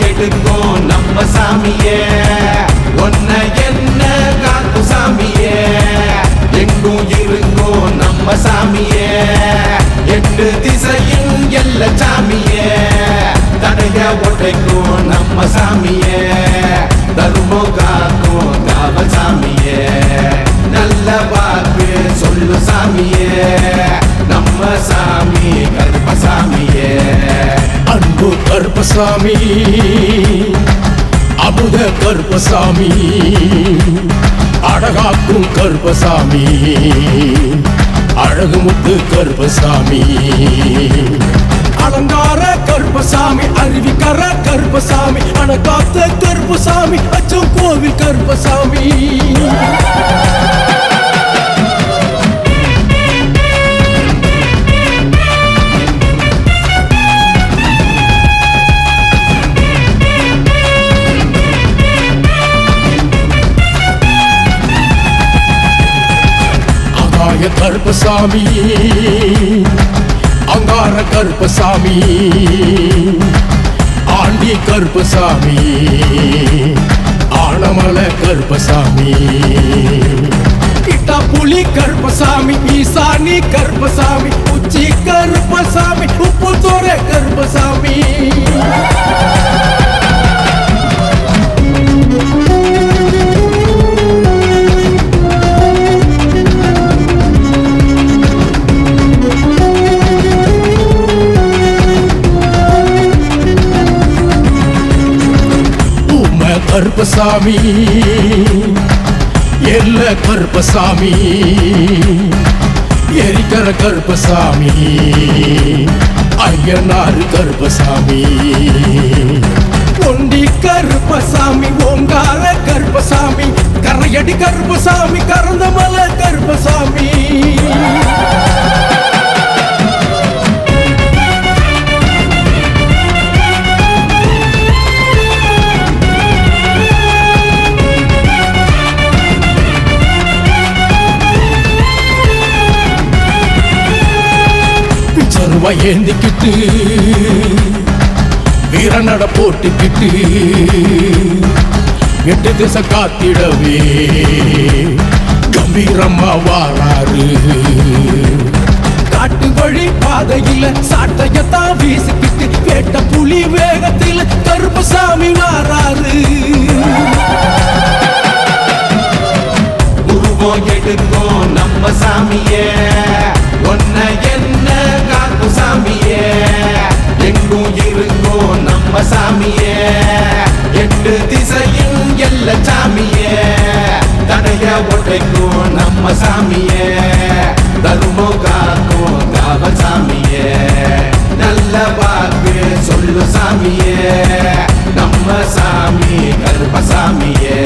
எடுக்கும் நம்ம சாமியே ஒன்ன என்ன காக்கும் சாமியே எங்கும் இருக்கும் நம்ம சாமியே எட்டு திசையும் எல்ல சாமியே தடைய ஒட்டைக்கும் நம்ம சாமியே தர்மம் காக்கும் காவல் சாமியே நல்ல வாக்கு சொல்லு சாமியே நம்ம சாமி கருப்பசாமியே அன்பு கருப்பசாமி அமுத கருப்பசாமி அழகாக்கும் கருப்பசாமி அழகுமுத்து கருப்பசாமி அலங்கார கருப்பசாமி அருவிக்கர கருப்பசாமி அணக்காத்த கருப்பசாமி அச்சம் கோவில் கருப்பசாமி கருப்பசாமி அங்கார கருப்பசாமி ஆண்டி கருப்பசாமி ஆனமல கருப்பசாமி இட்டா புலி கருப்பசாமி ஈசானி கருப்பசாமி உச்சி கருப்பசாமி உப்பு தோர கருப்பசாமி கருப்பசாமி எல்ல கருப்பசாமி எரிக்கர கருப்பசாமி ஐயனாறு கருப்பசாமி ஒண்டி கருப்பசாமி ஓங்கார கருப்பசாமி கரையடி கருப்பசாமி கரந்தமல கருப்பசாமி ஏந்திக்கிட்டு வீரநட போட்டுக்கிட்டு எட்டு திசை காத்திடவே கம்பீரமா வாராரு காட்டு வழி பாதையில சாட்டையத்தான் வீசிக்கிட்டு கேட்ட புலி வேகத்தில் கருப்பசாமி வாராரு உருவம் எடுக்கும் நம்ம சாமியே ஒன்ன என்ன காக்கும் சாமியே எங்கும் இருக்கும் நம்ம சாமியே எட்டு திசையும் எல்ல சாமியே தடைய ஒட்டைக்கும் நம்ம சாமியே தர்மம் காக்கும் காவல் சாமியே நல்ல வாக்கு சொல்லு சாமியே நம்ம சாமி கருப்பசாமியே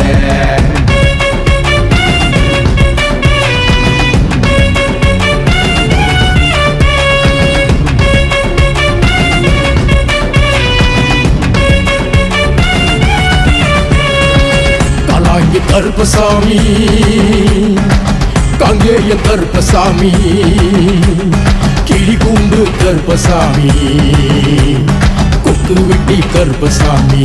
கருப்பசாமி கங்கேய கருப்பசாமி கிளிகூண்டு கருப்பசாமி கொக்கு வெட்டி கருப்பசாமி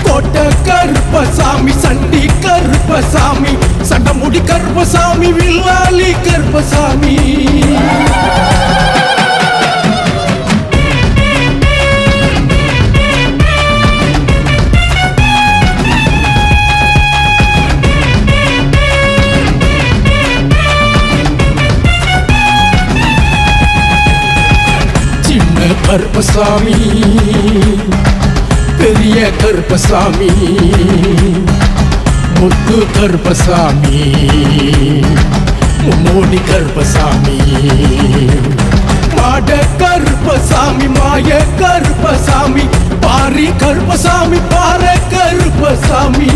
கோட்டை கருப்பசாமி சண்டி கருப்பசாமி சண்டமுடி கருப்பசாமி வில்லாலி கருப்பசாமி கருப்பசாமி பெரிய கருப்பசாமி முத்து கருப்பசாமி முன்னோடி கருப்பசாமி மாட கருப்பசாமி மாய கருப்பசாமி பாரி கருப்பசாமி பார கருப்பசாமி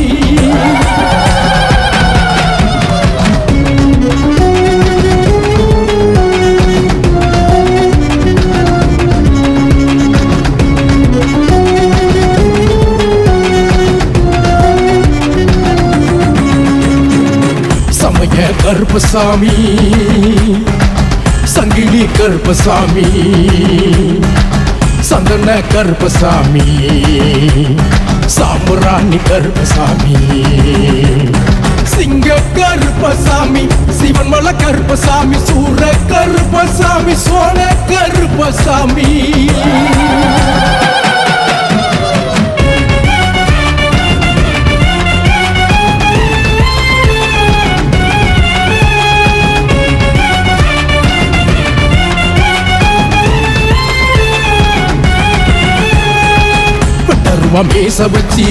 கருப்பசாமி சங்கிலி கருப்பசாமி சந்தன கருப்பசாமி, சாம்புராணி கருப்பசாமி, சிங்க கருப்பசாமி, சிவன்மலை கருப்பசாமி, சூர கருப்பசாமி, சோழ கருப்பசாமி. மீச வச்சி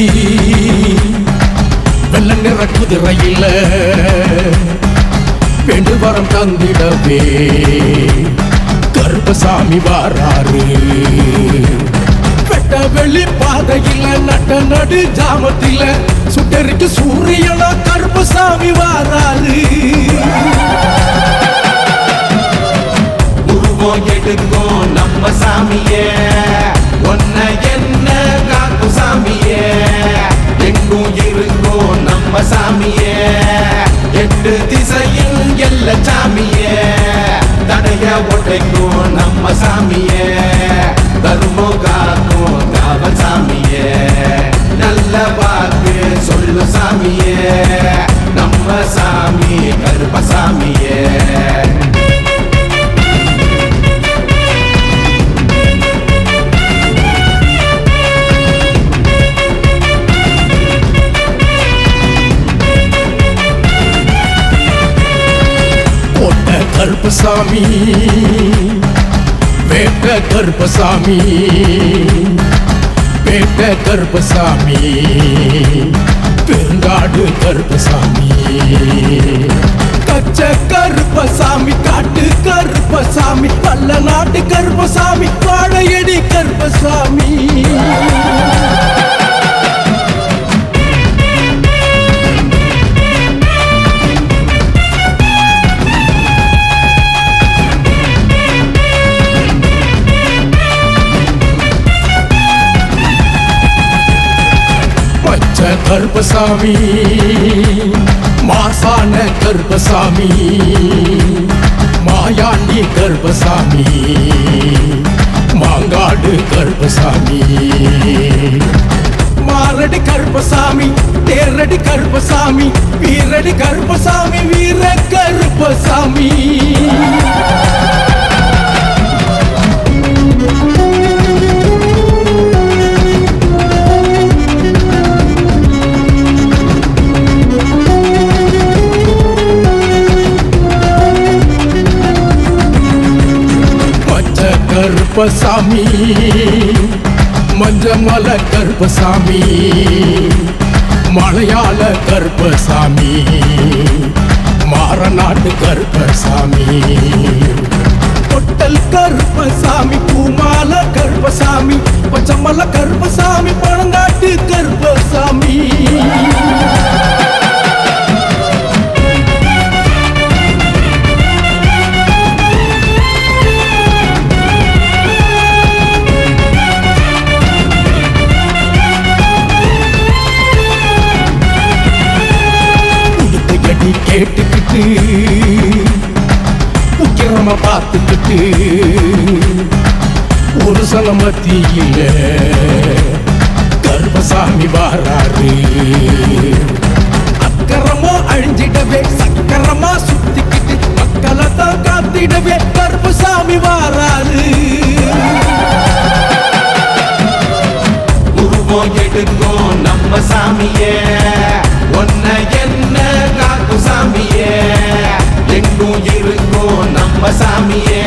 வெள்ள நிற குதிரையில வேண்டு வரம் தந்திடவே கருப்பசாமி வாராரு. வெட்ட வெளி பாதையில நட்ட நடு ஜாமத்தில சுட்டரிக்கு சூரியனா கருப்பசாமி வாராரு. உருவம் எடுக்கும் நம்ம சாமியே, ஒன்ன என்ன காக்கும் சாமியே, எங்கும் இருக்கும் நம்ம சாமியே, எட்டு திசையில் எல்ல சாமியே, தடைய ஒட்டைக்கும் நம்ம சாமியே, தருமம் காக்கும் காவல் சாமியே, நல்ல வாக்கு சொல்லு சாமியே, நம்ம சாமி கருப்பசாமியே. கருப்பசாமி, வேட்ட கருப்பசாமி, வேட்ட கருப்பசாமி, பெருங்காடு கருப்பசாமி, கச்ச கருப்பசாமி, காட்டு கருப்பசாமி, பல்ல நாட்டு கருப்பசாமி, வாழையடி கருப்பசாமி. கருப்பசாமி, மாசான கருப்பசாமி, மாயாண்டி கருப்பசாமி, மாங்காடு கருப்பசாமி, மாரடி கருப்பசாமி, தேரடி கருப்பசாமி, வீரடி கருப்பசாமி, வீர கருப்பசாமி. கருப்பசாமி, மஞ்சமல கருப்பசாமி, மலையாள கருப்பசாமி, மாரநாட்டு கருப்பசாமி, பொட்டல் கருப்பசாமி, பூமால கருப்பசாமி, பச்சமல கருப்பசாமி, பழங்காட்டு கருப்பசாமி. கேட்டுக்கிட்டு உக்கிரம பார்த்துக்கிட்டு ஒரு சலமத்தியில கருப்பசாமி வாராரு. அக்கரமா அழிஞ்சிடவே சக்கரமா சுத்திக்கிட்டு மக்களை தான் காத்திடவே கருப்பசாமி வாராரு. உருவம் எடுக்கும் நம்ம சாமியே, ஒன்ன என்ன காக்கும் சாமியே, எங்கும் இருக்கும் நம்ம சாமியே,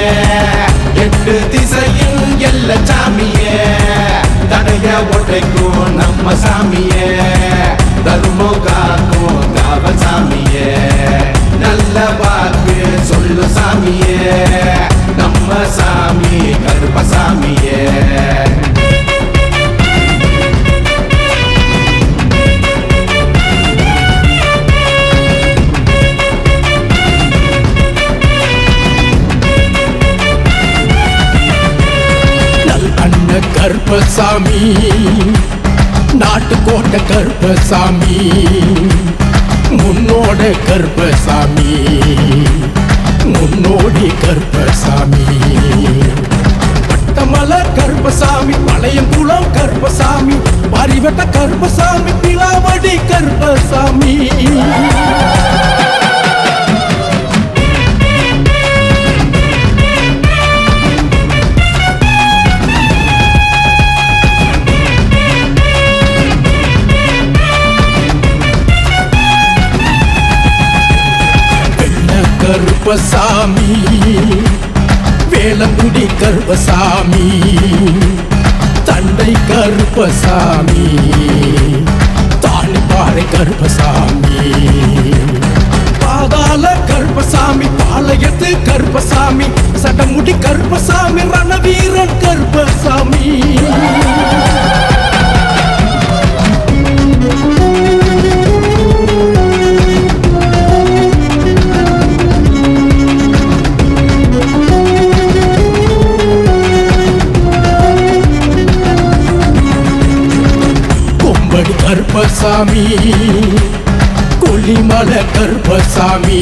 எட்டு திசையில் எல்ல சாமியே, தடைய ஒட்டைக்கும் நம்ம சாமியே, தருமம் காக்கும் காவல் சாமியே, நல்ல வாக்கு சொல்லு சாமியே, நம்ம சாமி கருப்பசாமியே. கருப்பசாமி, நாட்டுக்கோட்டை கருப்பசாமி, முன்னோட கருப்பசாமி, முன்னோடி கருப்பசாமி, கொல்லமலை கருப்பசாமி, பழையங்குளம் கருப்பசாமி, பாரிவட்ட கருப்பசாமி, பிலாவடி கருப்பசாமி. கருப்பசாமி, வேலங்குடி கருப்பசாமி, தண்டை கருப்பசாமி, தாணிப்பாறை கருப்பசாமி, பாதாள கருப்பசாமி, பாளையத்து கருப்பசாமி, சடமுடி கருப்பசாமி, ரணவீரன் கருப்பசாமி. கருப்பசாமி, கொல்லிமலை கருப்பசாமி,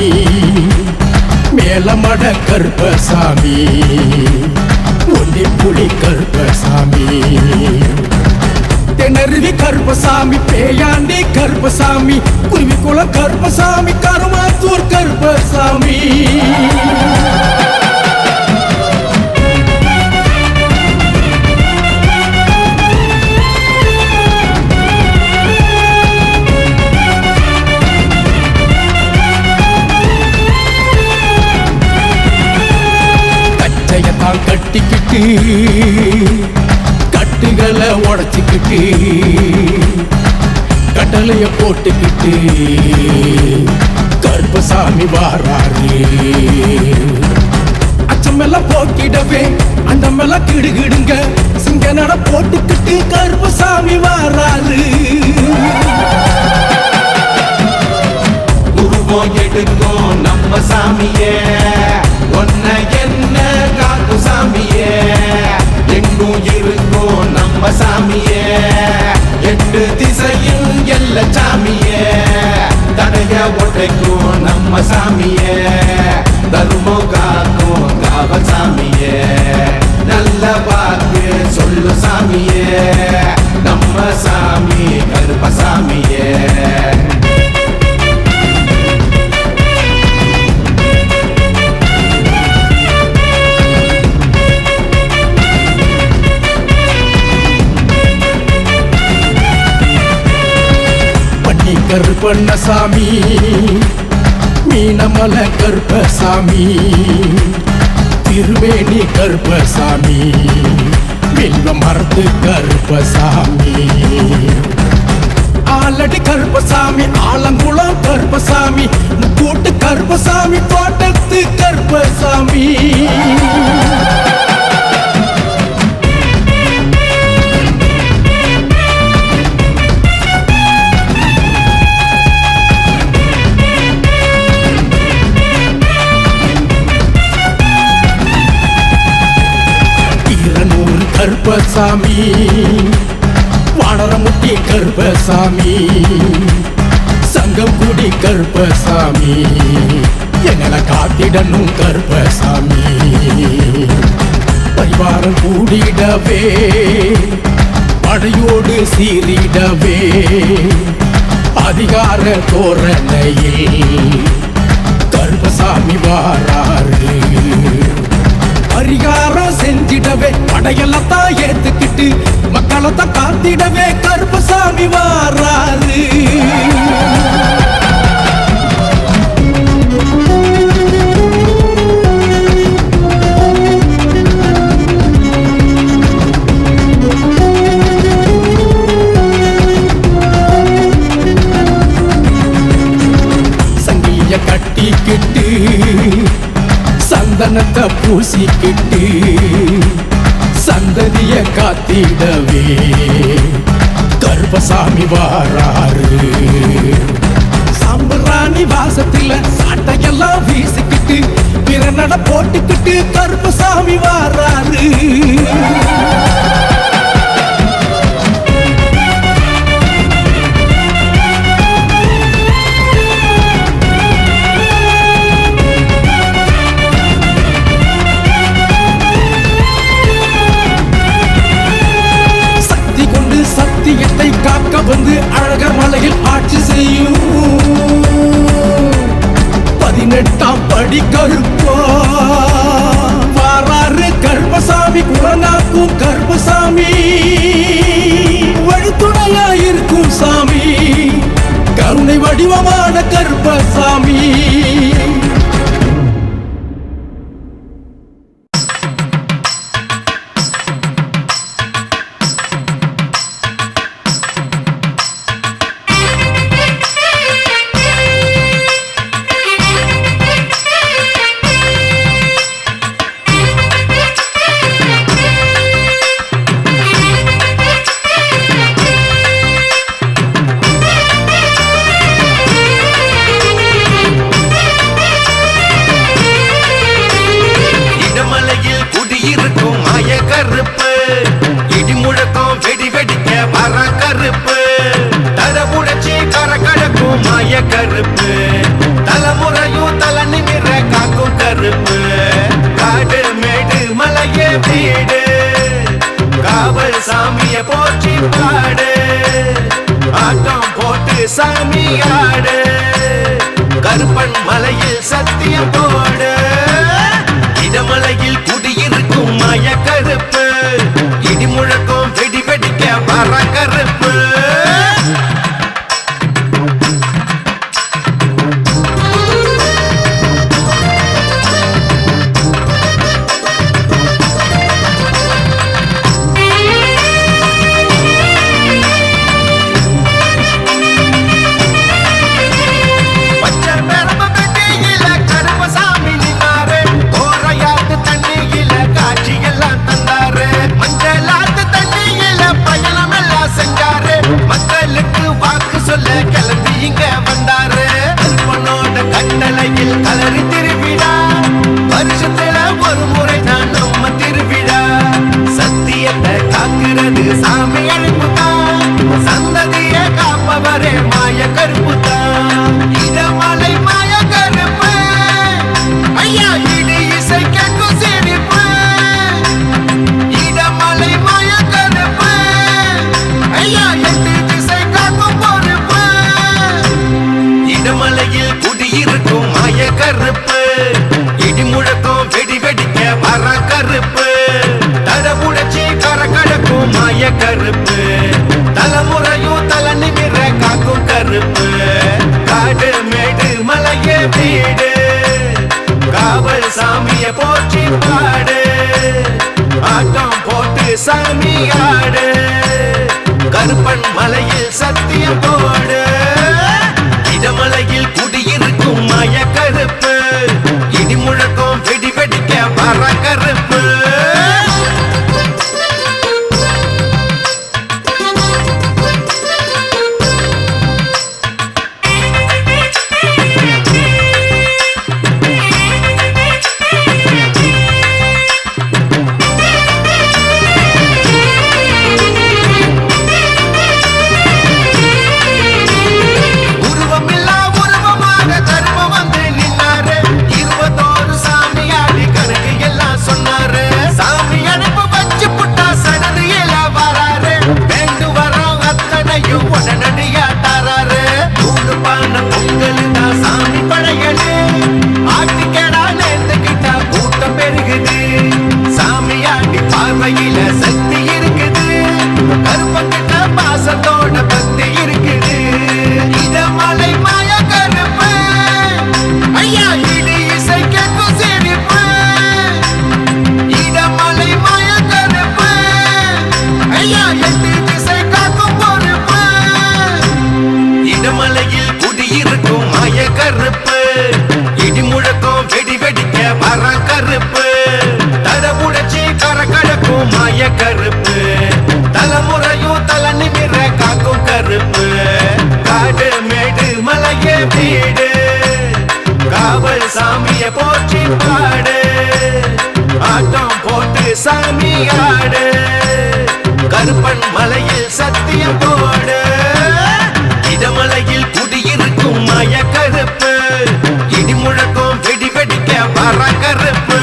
மேலமட கருப்பசாமி, ஒண்டிப்புலி கருப்பசாமி, தென்னருவி கருப்பசாமி, பேயாண்டி கருப்பசாமி, குருவிக்குளம் கருப்பசாமி, கருமாத்தூர் கருப்பசாமி. கட்டிக்கிட்டு கட்டுகளை உடைச்சிக்கிட்டு கட்டளைய போட்டுக்கிட்டு கருப்பசாமி வாராரு. அச்சமெல்லாம் போக்கிடவே அண்டமெல்லாம் கிடுகிடுங்க, சிங்க நட போட்டுக்கிட்டு கருப்பசாமி வாராரு. உருவம் எடுக்கும் நம்ம சாமியே, ஒன்ன என்ன காக்கும் சாமியே, எங்கும் இருக்கும் நம்ம சாமியே, எட்டு திசையில் எல்ல சாமியே, தடைய ஒட்டைக்கும் நம்ம சாமியே, தர்மம் காக்கும் காவல் சாமியே, நல்ல வாக்கு சொல்லு சாமியே, நம்ம சாமி கருப்பசாமியே. கருப்பண்ணசாமி, மீனமலை கருப்பசாமி, திருவேணி கருப்பசாமி, வில்வ மரத்து கருப்பசாமி, ஆலடி கருப்பசாமி, ஆலங்குளம் கருப்பசாமி, கூட்டு கருப்பசாமி, தோட்டத்து கருப்பசாமி. கருப்பசாமி, வானரமுட்டி கருப்பசாமி, சங்கம்குடி கருப்பசாமி, எங்களை காத்திடணும் கருப்பசாமி. பரிவாரம் கூடிடவே படையோடு சீரிடவே அதிகார தோரணையில் கருப்பசாமி வாராரு. பரிகாரம் செஞ்சிடவே படையெல்லாம் ஏத்துக்கிட்டு மக்களைத்தான் காத்திடவே கருப்பசாமி வாராரு. சங்கிலிய கட்டிக்கிட்டு சந்தனத்தை பூசிக்கிட்டு சந்ததிய காத்திடவே கருப்பசாமி வாராரு. சாம்பராணி வாசத்துல சாட்டையெல்லாம் வீசிக்கிட்டு பிறநட போட்டுக்கிட்டு கருப்பசாமி வாராரு. வந்து அழகர் மலையில் ஆட்சி செய்யும் 18ஆம் படி கருப்பா வாராரு கருப்பசாமி குரங்காக்கும் கருப்பசாமி வழித்துணையா இருக்கும் சாமி கருணை வடிவமான கருப்பசாமி கருப்பு தலைமுறையும் தலை நிமிர காக்கும் கருப்பு காடு மேடு மலைய வீடு காவல் சாமிய போற்றி பாடு ஆட்டம் போட்டு சாமி ஆடு கருப்பன் மலையில் சத்தியம் போடு இடமலையில் குடியிருக்கும் மாய கருப்பு இடி முழக்கம் வெடி வெடிக்க வர கருப்பு கருப்பு தலைமுறையும் தலை நிமிர காக்கும் கருப்பு காடு மேடு மலைய வீடு காவல் சாமிய போற்றி பாடு ஆட்டம் போட்டு சாமி ஆடு கருப்பன் மலையில் சத்தியம் போடு இடமலையில் குடியிருக்கும் மாய கருப்பு இடி முழக்கம் வெடி வெடிக்க வர கருப்பு கருப்பு தலைமுறையும் தலை நிமிர காக்கும் கருப்பு காடு மேடு மலைய வீடு காவல் சாமிய போற்றி பாடு ஆட்டம் போட்டு சாமி ஆடு கருப்பன் மலையில் சத்தியம் போடு இடமலையில் குடியிருக்கும் மாய கருப்பு இடி முழக்கம் வெடி வெடிக்க வர கருப்பு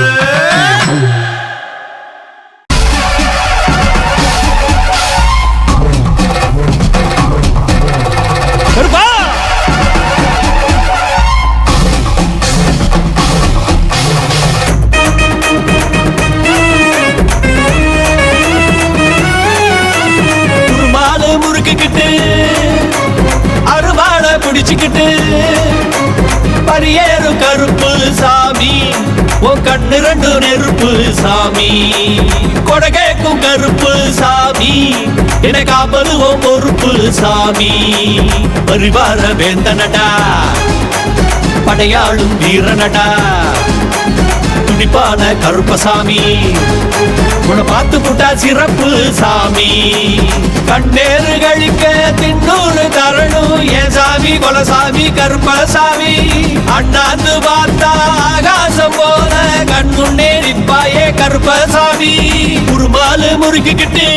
உருமாலு முறுக்கிக்கிட்டு அருவாள பிடிச்சுக்கிட்டு பரியேறும் கருப்பு சாமி உன் கண்ணு ரெண்டு நெருப்பு சாமி கொடை கேக்கும் கருப்பு சாமி என்னை காப்பது உன் பொறுப்பு சாமி பரிவார வேந்தனடா படையாளும் வீரனடா துடிப்பான கருப்பசாமி உன்னை பார்த்து புட்டா சிறப்பு சாமி கண்ணேறு கழிக்க தின்னூறு தரணும் ஏன் சாமி கொலசாமி கருப்பசாமி அண்ணாந்து பார்த்தா ஆகாசம் போல கண் முன்னே நிற்பாயே கருப்பசாமி உருமாலு முறுக்கிக்கிட்டு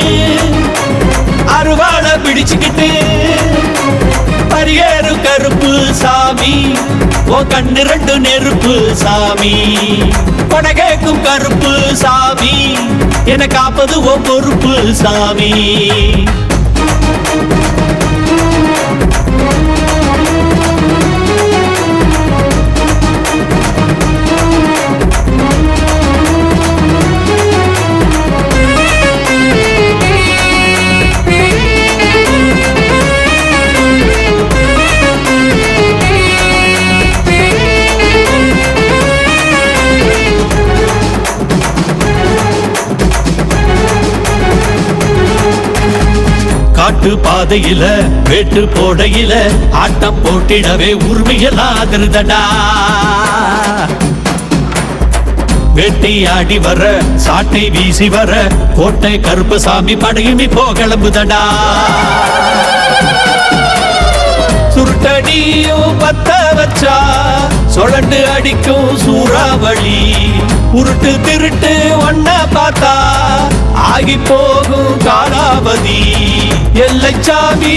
அருவாளை பிடிச்சுக்கிட்டு பரியேறு கருப்பு சாமி ஓ கண்ணு ரெண்டு நெருப்பு சாமி கொடை கேக்கும் கருப்பு சாமி என்னை காப்பது ஓ பொறுப்பு சாமி காட்டு பாதையில வேட்டு போடையில ஆட்டம் போட்டிடவே உரிமையெல்லாம் அதிர்தடா வேட்டையாடி வர சாட்டை வீசி வர கோட்டை கருப்பசாமி படையுமி போகலம்புதடா சுருட்டடியும் பத்த வச்சா சொலண்டு அடிக்கும் சூறாவளி உருட்டு திருட்டு ஒன்ன பார்த்தா ஆகி போகும் காலாவதி எல்லைச்சாமி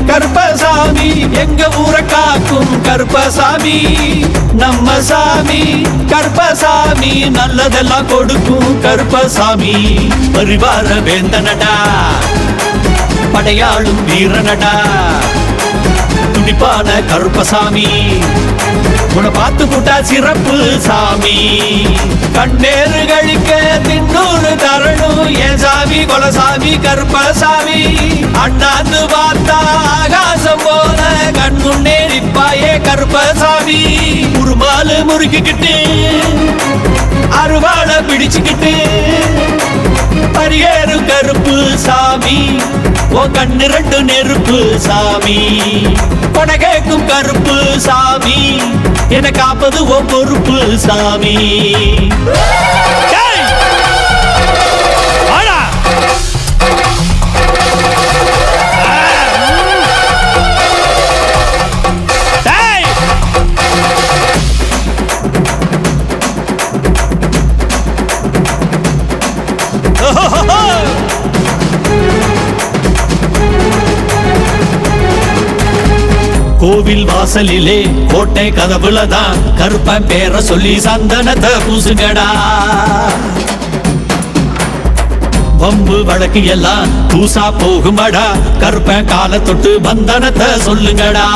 கருப்பசாமி எங்க ஊரை காக்கும் கருப்பசாமி நம்ம சாமி கருப்பசாமி நல்லதெல்லாம் கொடுக்கும் கருப்பசாமி பரிவார வேந்தனடா படையாளும் வீரனடா துடிப்பான கருப்பசாமி உன்னை பார்த்து புட்டா சிறப்பு சாமி கண்ணேறு கழிக்க தின்னூறு தரணும் ஏன் சாமி கொலசாமி கருப்பசாமி அண்ணாந்து பார்த்தா ஆகாசம் போல கண் முன்னே நிற்பாயே கருப்பசாமி உருமாலு முறுக்கிக்கிட்டு அருவாளை பிடிச்சுக்கிட்டு பரியேறு கருப்பு சாமி ஓ கண்ணு ரெண்டு நெருப்பு சாமி கொடை கேக்கும் கருப்பு சாமி என்னை காப்பது ஓ பொறுப்பு சாமி கோவில் வாசலிலே கோட்டை கதவுலதான் கருப்பன் பேர சொல்லி சந்தனத்தை பூசுங்கடா வம்பு வழக்கு எல்லாம் பூசா போகுமடா கருப்பன் கால தொட்டு பந்தனத்தை சொல்லுங்கடா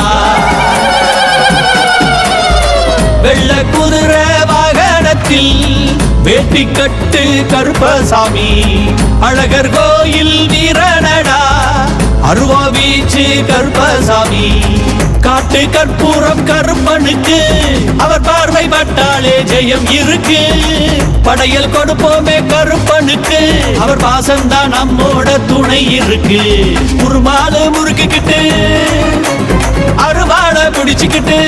வெள்ள குதிரை வாகனத்தில் வேட்டி கட்டு கருப்பசாமி அழகர் கோயில் வீரனடா அருவா வீச்சு கருப்பசாமி காட்டு கற்பூரம் கருப்பனுக்கு அவர் பார்வை பட்டாலே ஜெயம் இருக்கு படையல் கொடுப்போமே கருப்பனுக்கு அவர் பாசம்தான் நம்மோட துணை இருக்கு உருமாலு முறுக்கிக்கிட்டு அருவாள பிடிச்சுக்கிட்டு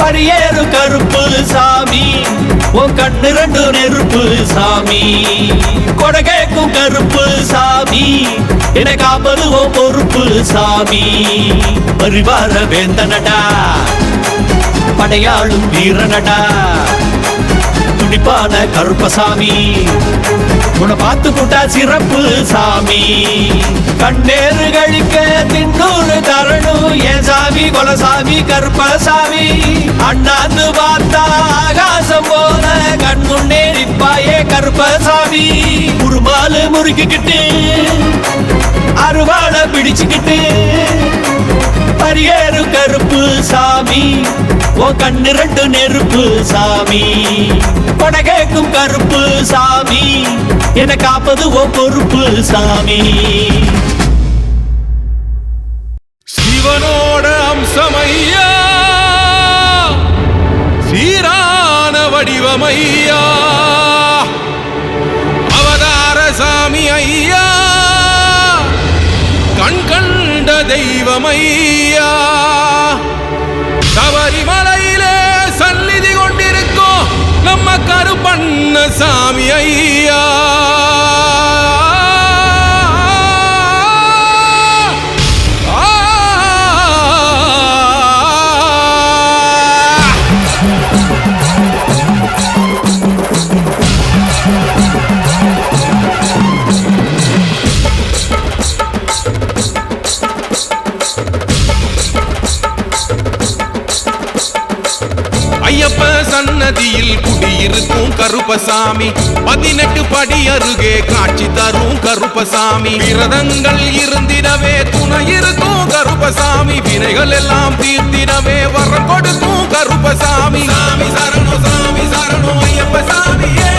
பரியேறு கருப்பு சாமி உன் கண்ணு ரெண்டு நெருப்பு சாமி கொடை கேக்கும் கருப்பு சாமி என்னை காப்பது ஓ பொறுப்பு சாமி பரிவார வேந்தனடா படையாளும் வீரனடா துடிப்பான கருப்பசாமி உன்னை பார்த்து புட்டா சிறப்பு சாமி கண்ணேறு கழிக்க தின்னூறு தரணும் ஏன் சாமி கொலசாமி கருப்பசாமி அண்ணாந்து பார்த்தா ஆகாசம் போல கண் முன்னே நிற்பாயே கருப்பசாமி உருமாலு முறுக்கிக்கிட்டு அருவாளை பிடிச்சுக்கிட்டு பரியேறு கருப்பு சாமி ஓ கண்ணு ரெண்டு நெருப்பு சாமி கொடை கேக்கும் கருப்பு சாமி என்னை காப்பது ஓ பொறுப்பு சாமி தெய்வமையா அவதார சாமி ஐயா கண் கண்ட தெய்வமையா சபரிமலையிலே சந்நிதி கொண்டிருக்கோம் நம்ம கருப்பண்ண சாமி ஐயா ஐயப்ப சன்னதியில் குடியிருக்கும் கருப்பசாமி 18 படி அருகே காட்சி தரும் கருப்பசாமி விரதங்கள் இருந்திடவே துணை இருக்கும் கருப்பசாமி வினைகள் எல்லாம் தீர்த்திடவே வரம் கொடுக்கும் கருப்பசாமி சாமி சரணம் ஐயப்ப சாமியே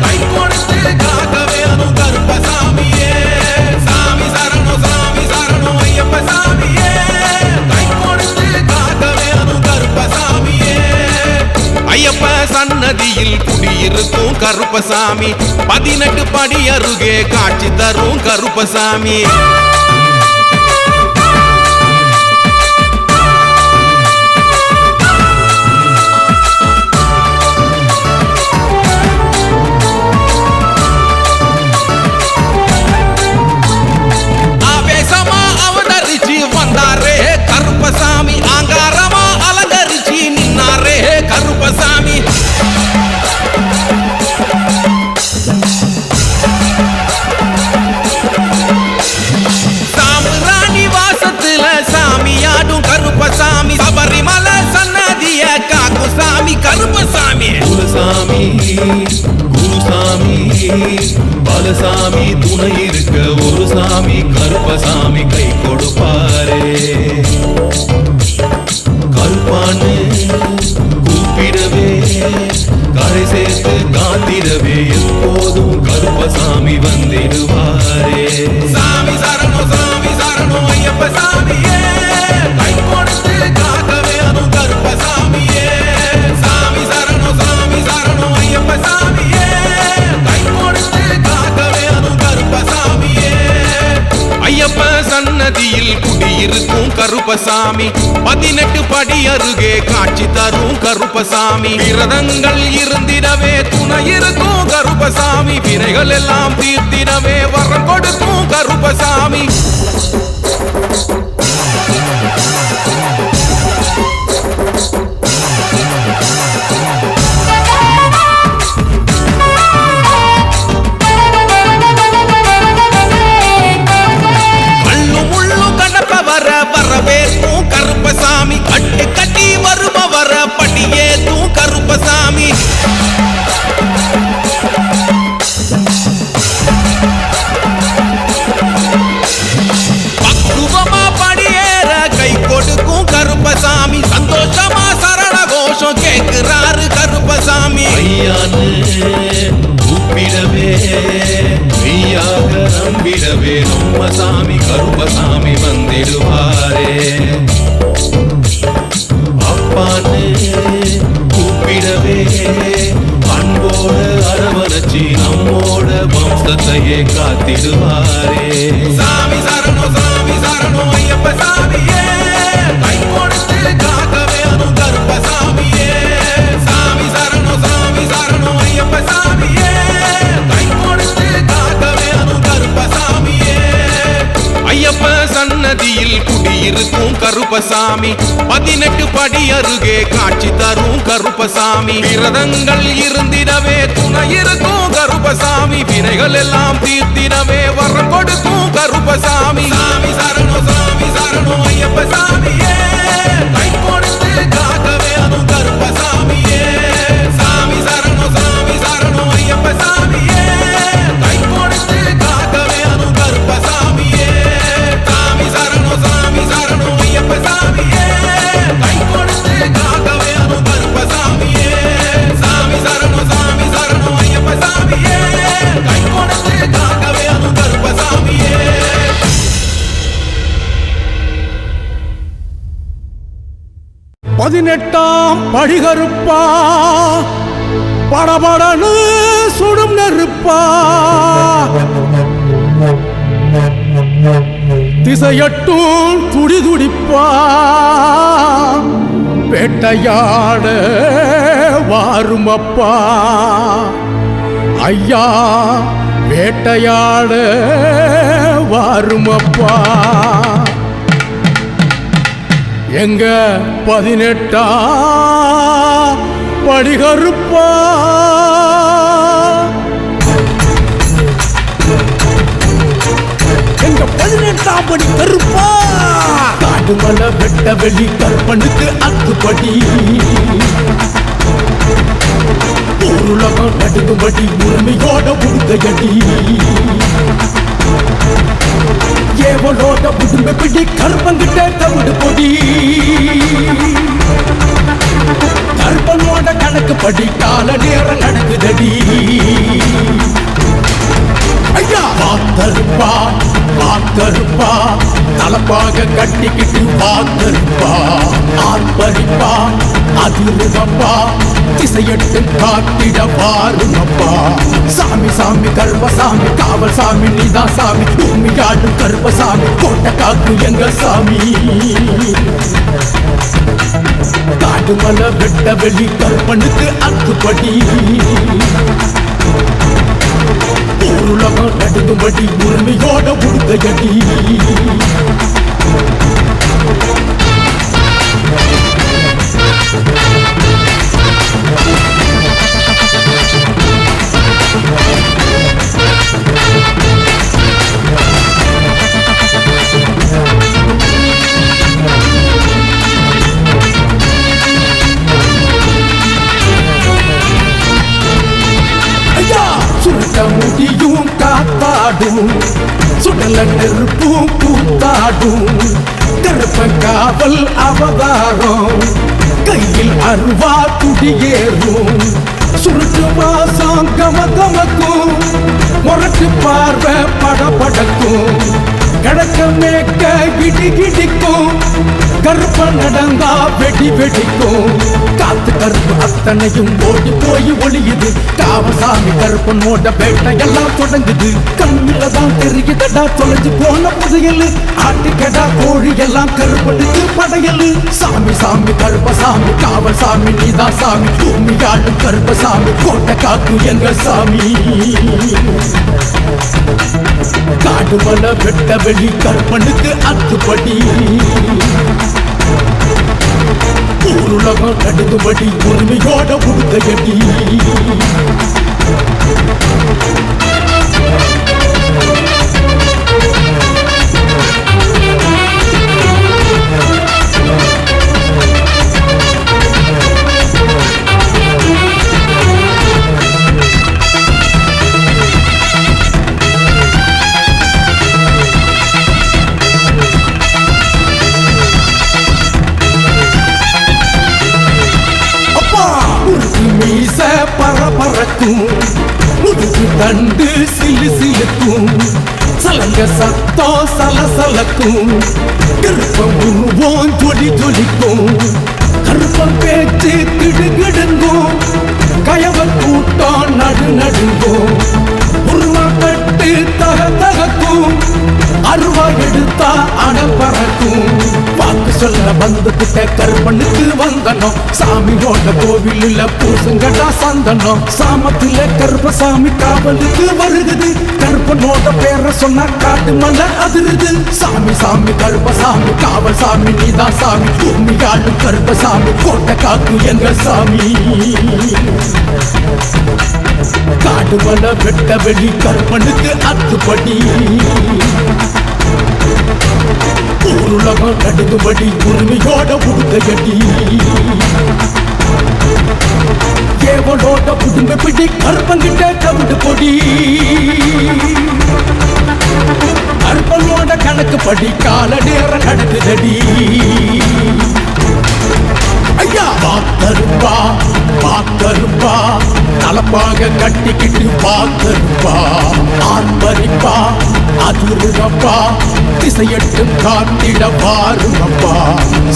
கை கொடுத்து காக்க வேணும் கருப்பசாமியே சாமி சரணம் ஐயப்ப சாமியே கை கொடுத்து காக்க வேணும் கருப்பசாமியே ஐயப்ப சன்னதியில் குடியிருக்கும் கருப்பசாமி 18 படி அருகே காட்சி தரும் கருப்பசாமி ஆவேசமா அவதரிச்சு வந்தாரே கருப்பசாமி ஆங்காரமா அலங்கரிச்சு நின்னாரே கருப்பசாமி சாமுராணி வாசத்துல சாமியாடும் கருப்பசாமி சபரிமலை சன்னதிய காக்கும் சாமி கருப்பசாமி குலசாமி குருசாமி பலசாமி துணை இருக்க ஒரு சாமி கருப்பசாமி கை கொடுப்பாரே கருப்பான்னு கூப்பிடவே கரை சேர்த்து காத்திடவே எப்போதும் கருப்பசாமி வந்திடுவாரே சாமி சரணம் ஐயப்ப சாமியே கை கொடுத்து காக்க வேணும் கருப்பசாமியே சாமி சரணம் ஐயப்ப சாமியே கை கொடுத்து காக்க வேணும் கருப்பசாமியே ஐயப்ப சன்னதியில் குடியிருக்கும் கருப்பசாமி 18 படி அருகே காட்சி தரும் கருப்பசாமி விரதங்கள் இருந்திடவே துணை இருக்கும் கருப்பசாமி வினைகள் எல்லாம் தீர்த்திடவே வரம் கொடுக்கும் கருப்பசாமி வரவேற்கும் கருப்பசாமி கட்டு கட்டி வருபவர படியேற்றும் கருப்பசாமி பக்குவமா படியேற கை கொடுக்கும் கருப்பசாமி சந்தோஷமா சரண கோஷம் கேட்கிறாரு கருப்பசாமி ஐயான்னு கூப்பிடவே மெய்யாக நம்பிடவே நம்ம சாமி கருப்பசாமி வந்திடுவாரே அப்பான்னு கூப்பிடவே அன்போட அரவணைச்சி நம்மோட வம்சத்தையே காத்திடுவாரே சாமி சரணம் ஐயப்ப சாமியே கை கொடுத்து காக்க வேணும் கருப்பசாமியே சாமி சரணம் ஐயப்ப சாமியே கை கொடுத்து காக்க வேணும் கருப்பசாமியே ஐயப்ப சன்னதியில் குடியிருக்கும் கருப்பசாமி 18 படி அருகே காட்சி தரும் கருப்பசாமி விரதங்கள் இருந்திடவே துணை இருக்கும் கருப்பசாமி வினைகள் எல்லாம் தீர்த்திடவே வரம் கொடுக்கும் கருப்பசாமி சாமி சரணம் ஐயப்ப சாமியே கை கொடுத்து காக்க வேணும் கருப்பசாமியே சாமி சரணம் ஐயப்ப சாமியே கை கொடுத்து காக்க வேணும் கருப்பசாமியே சாமி சரணம் ஐயப்ப சாமியே கை கொடுத்து காக்க வேணும் கருப்பசாமியே சாமி சரணம் ஐயப்ப சாமியே கை கொடுத்து காக்க வேணும் கருப்பசாமியே 18ஆம் படிகருப்பா படபடனு சுடும் நெருப்பா திசையட்டும் துடி துடிப்பா வேட்டையாட வாருமப்பா ஐயா வேட்டையாட வாருமப்பா எங்க 18 படிகருப்பா எங்க 18 படி கருப்பா காடுமலை வெட்ட வெளி கற்பனுக்கு அத்துப்படி உலகம் நடுங்கும்படி உரிமையோட உடுக்கையடி ஏவலோட உடுமை பிடி கற்பங்கிட்ட தவிடு பொடி கற்பனோட கணக்கு படி கால நேரம் நடக்குதடி ஐயா வாத்தருப்பா வாத்தருப்பா தலப்பாக கட்டிக்கிட்டு வாத்தருப்பா ஆர்ப்பரிப்பா அதிருகப்பா திசையட்டு காட்டிட வாருமப்பா சாமி சாமி கர்ப்பசாமி காவல் சாமி நீதான் சாமி பூமியாடும் கர்ப்பசாமி கோட்டை காக்கு எங்க சாமி காடுமலை வெட்ட வெளி கற்பனுக்கு அத்துப்படி உலகம் நடுங்கும்படி உரிமையோட உடுக்கையடி சுருட்ட முடியும் காத்தாடும் சுடல நெருப்பும் கூத்தாடும் கருப்பன் காவல் அவதாரம் கையில் அருவா துடியேறும் சுருட்டு வாசம் கமகமக்கும் முரட்டு பார்வை படபடக்கும் கிழக்க மேற்க கிடி கிடிக்கும் கருப்ப நடந்தா வெடி வெடிக்கும் காத்து கருப்பு அத்தனையும் ஓடி போய் ஒளியுது காவசாமி கருப்பன் ஓட வேட்டை எல்லாம் தொடங்குது கண்ணில தான் தெரியுதடா தொலைஞ்சு போன புதையல் ஆட்டுக்கடா கோழி எல்லாம் கருப்பனுக்கு படையல் சாமி சாமி கருப்பசாமி காவல் சாமி நீதான் சாமி பூமியாளும் கருப்பசாமி கோட்டை காக்கு எங்க சாமி காடுமலை வெட்ட வெளி கற்பனுக்கு அத்துப்படி உலகம் நடுங்கும்படி உரிமையோட உடுக்கையடி பரபரக்கும் முதுகு தண்டு சிலு சிலுக்கும் சலங்க சத்தம் சலசலக்கும் கருப்பம் உருவம் ஜொலி ஜொலிக்கும் கருப்பம் பேச்சு கிடுகிடுங்கும் கயவல் கூட்டம் நடு நடுங்கும் உருவா கட்டு தக தகக்கும் அருவா எடுத்தா அட பறக்கும் வாக்கு சொல்ல வந்துகிட்ட கருப்பனுக்கு வந்தனம் சாமியோட கோவிலில் பூசுங்கடா சந்தனம் சாமத்துல கருப்பசாமி காவலுக்கு வருகுது கருப்பனோட பேரை சொன்னா காட்டு மலை அதிருது சாமி சாமி கருப்பசாமி காவல் சாமி நீதான் சாமி பூமியாளும் கருப்பசாமி கோட்டை காக்கு எங்க சாமி காடுமலை வெட்ட வெளி கருப்பனுக்கு அத்துப்படி உலகம் நடுங்கும்படி உரிமையோட உடுக்கையடி ஏவலோட புதுமை பிடி கருப்பங்கிட்ட கவிடு பொடி கருப்பனோட கணக்கு படி கால நேரம் நடக்குதடி ஐயா வாக்கருப்பா வாக்கருப்பா தலப்பாக கட்டிக்கிட்டு பாக்கருப்பா ஆர்ப்பரிப்பா அதிருப்பா திசையட்டும் காத்திட பாருங்கப்பா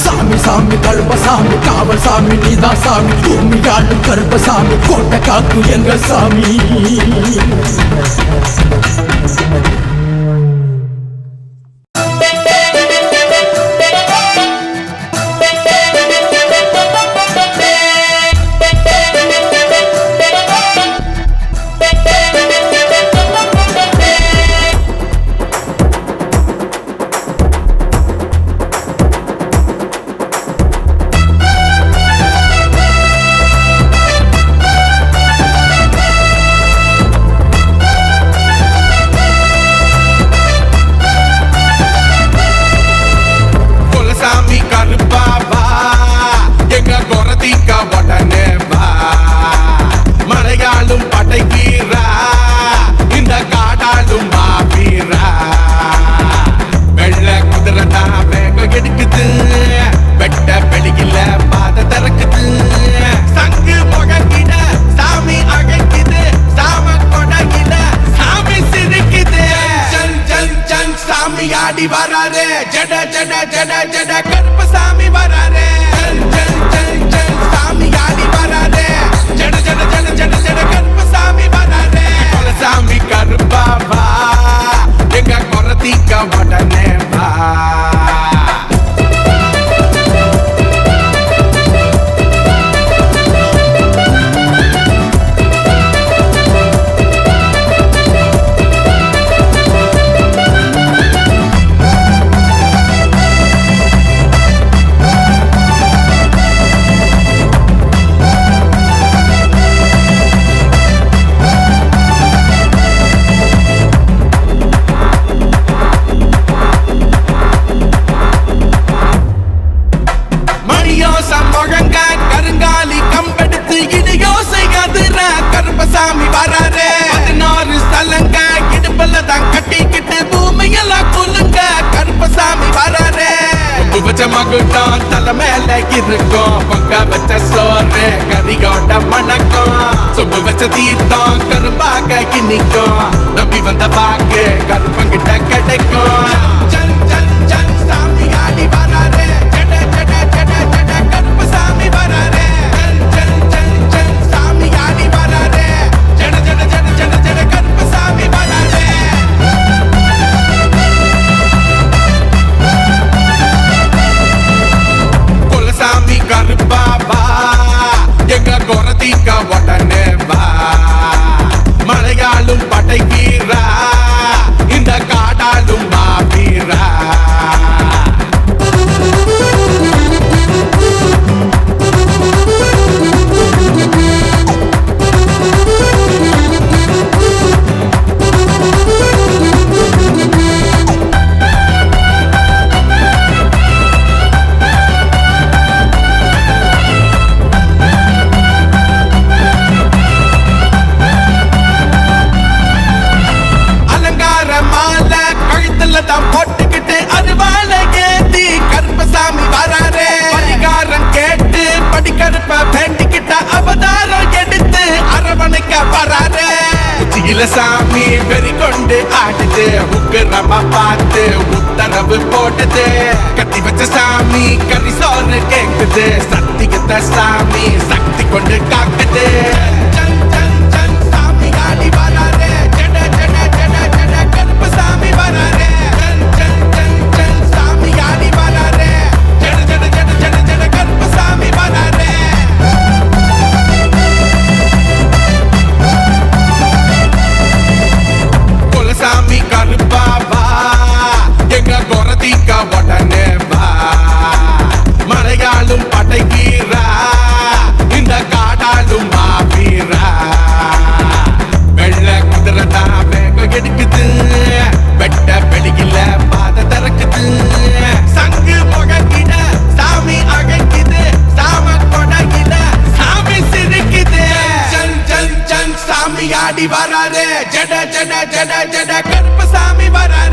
சாமி சாமி கருப்பசாமி காவல் சாமி நீதா சாமி பூமியாளும் கருப்பசாமி கோட்டை காக்கு எங்க சாமி வராரே ஜட ஜட ஜட ஜட கருப்பசாமி வராரே சாமி ஆடி வராரே ஜட ஜட ஜட ஜட ஜட கருப்பசாமி வராரே சாமி கருப்பாவா எங்க குறத்திக்க உடனே வா கருப்பசாமி வராரே 16 ஸ்தலங்க இடுப்பல தான் கட்டிக்கிட்டு பூமியெல்லாம் குலுங்க கருப்பசாமி வராரே வச்ச மகுட்டம் தலை மேல இருக்கும் பொங்க வச்ச சோறு கரியோட மணக்கம் சொம்பு வச்ச தீர்த்தம் கரும்பாக கிணிக்கும் நம்பி வந்த பாக்கு கருப்பங்கிட்ட கிடைக்கும் ஜன் ஜன் ஜன் சாமி ஆடி வராரே ஜட ஜட ஜட ஜட கருப்பசாமி வராரே ஜன் ஜன் ஜன் சாமி ஆடி வராரே ஜட ஜட ஜட ஜட ஜட கருப்பசாமி வராரே குலசாமி கருப்பாவா எங்க குறத்திக்க உடனே வா மலையாளும் படை வீரா இந்த காடாளும் மாவீரா போட்டுக்கிட்டு அருவாள ஏந்தி கருப்பசாமி வராரே பரிகாரம் கேட்டு படிக்கருப்ப வேண்டிக்கிட்ட அவதாரம் எடுத்து அரவணைக்க வராரே உச்சியில சாமி வெறி கொண்டு ஆடுது உக்கிரமா பார்த்து உத்தரவு போடுது கத்தி வச்ச சாமி கறி சோறு கேக்குது சத்தியத்த சாமி சக்தி கொண்டு காக்குது ஜன் ஜன் ஜன் சாமி ஆடி வராரே ஜட ஜட ஜட ஜட கருப்பசாமி வராரே குலசாமி கருப்பாவா எங்க குறத்திக்க உடனே வா மலையாளும் படை வீரா இந்த காடாளும் மாவீரா வெள்ள குதிரை தான் வேகம் எடுக்குது வெட்ட வெளியில பாத திறக்குது சங்கு முழங்கிட சாமி அழைக்குது சாம கொடையில சாமி சிரிக்குது ஜன் ஜன் ஜன் சாமி ஆடி வராரே ஜட ஜட ஜட ஜட கருப்பசாமி வராரே